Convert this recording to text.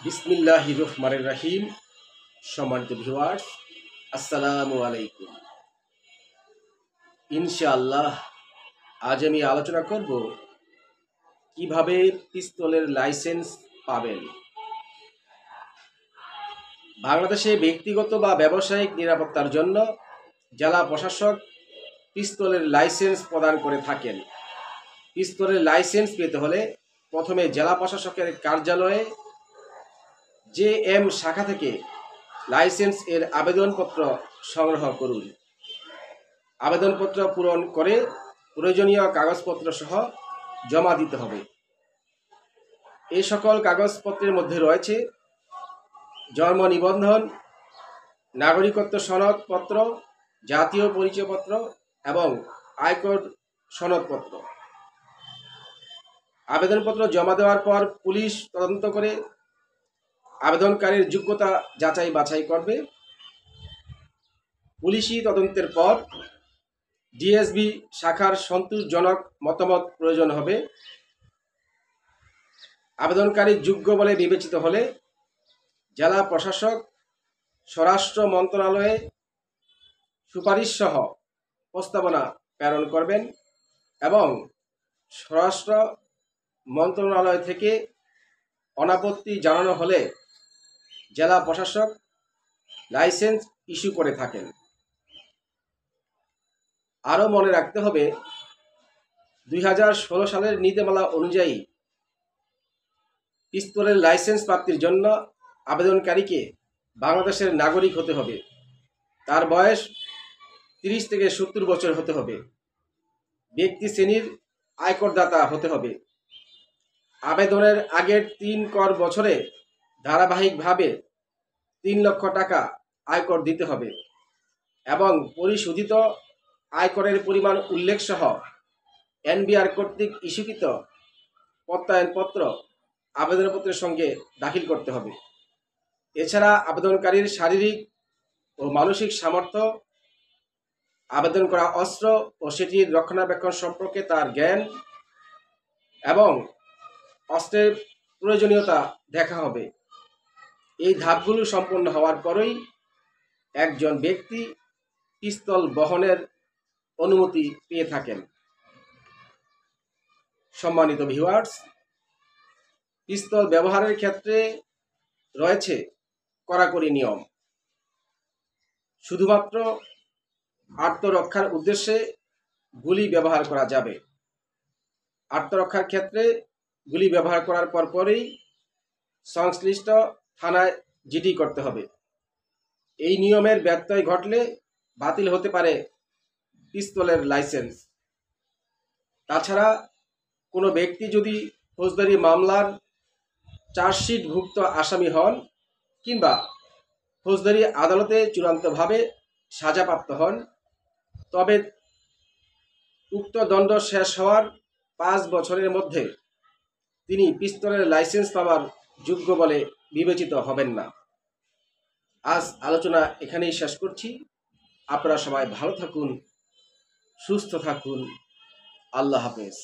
বিসমিল্লাহির রহমানির রহিম। সম্মানিত ভিউয়ার্স, আসসালামু আলাইকুম। ইনশাআল্লাহ আজ আমি আলোচনা করব কিভাবে পিস্তলের লাইসেন্স পাবেন। বাংলাদেশে ব্যক্তিগত বা ব্যবসায়িক নিরাপত্তার জন্য জেলা প্রশাসক পিস্তলের লাইসেন্স প্রদান করে থাকেন। পিস্তলের লাইসেন্স পেতে হলে প্রথমে জেলা প্রশাসকের কার্যালয়ে JM শাখা থেকে লাইসেন্স এর আবেদনপত্র সংগ্রহ করুন। আবেদনপত্র পূরণ করে প্রয়োজনীয় কাগজপত্র সহ জমা দিতে হবে। এই সকল কাগজপত্রের মধ্যে রয়েছে জন্ম নিবন্ধন, নাগরিকত্ব সনদপত্র, জাতীয় পরিচয়পত্র এবং আয়কর সনদপত্র। আবেদনপত্র জমা দেওয়ার পর পুলিশ তদন্ত করে আবেদনকারীর যোগ্যতা যাচাই বাছাই করবে। পুলিশি তদন্তের পর ডিএসবি শাখার সন্তোষজনক মতামত প্রয়োজন হবে। আবেদনকারী যোগ্য বলে বিবেচিত হলে জেলা প্রশাসক স্বরাষ্ট্র মন্ত্রণালয়ে সুপারিশ সহ প্রস্তাবনা প্রেরণ করবেন এবং স্বরাষ্ট্র মন্ত্রণালয় থেকে অনাপত্তি জানানো হলে জেলা প্রশাসক লাইসেন্স ইস্যু করে থাকেন। আরও মনে রাখতে হবে, 2016 সালের নীতিমালা অনুযায়ী পিস্তলের লাইসেন্স প্রাপ্তির জন্য আবেদনকারীকে বাংলাদেশের নাগরিক হতে হবে। তার বয়স 30 থেকে 70 বছর হতে হবে। ব্যক্তি শ্রেণীর আয়করদাতা হতে হবে। আবেদনের আগের 3 কর বছরে ধারাবাহিকভাবে 3 লক্ষ টাকা আয়কর দিতে হবে এবং পরিশোধিত আয়করের পরিমাণ উল্লেখ সহ NBR কর্তৃক ইস্যুকৃত প্রত্যয়নপত্র আবেদনপত্রের সঙ্গে দাখিল করতে হবে। এছাড়া আবেদনকারীর শারীরিক ও মানসিক সামর্থ্য, আবেদন করা অস্ত্র ও সেটির রক্ষণাবেক্ষণ সম্পর্কে তার জ্ঞান এবং অস্ত্রের প্রয়োজনীয়তা দেখা হবে। এই ধাপগুলো সম্পন্ন হওয়ার পরই একজন ব্যক্তি পিস্তল বহনের অনুমতি পেয়ে থাকেন। সম্মানিত ভিউয়ার্স, পিস্তল ব্যবহারের ক্ষেত্রে রয়েছে কড়াকড়ি নিয়ম। শুধুমাত্র আত্মরক্ষার উদ্দেশ্যে গুলি ব্যবহার করা যাবে। আত্মরক্ষার ক্ষেত্রে গুলি ব্যবহার করার পরপরই সংশ্লিষ্ট থানায় জিডি করতে হবে। এই নিয়মের ব্যত্যয় ঘটলে বাতিল হতে পারে পিস্তলের লাইসেন্স। তাছাড়া কোনো ব্যক্তি যদি ফৌজদারি মামলার চার্জশিটভুক্ত আসামি হন কিংবা ফৌজদারি আদালতে চূড়ান্তভাবে সাজাপ্রাপ্ত হন, তবে উক্ত দণ্ড শেষ হওয়ার 5 বছরের মধ্যে তিনি পিস্তলের লাইসেন্স পাওয়ার যোগ্য বলে বিবেচিত হবেন না। আজ আলোচনা এখানেই শেষ করছি। আপনারা সবাই ভালো থাকুন, সুস্থ থাকুন। আল্লাহ হাফেজ।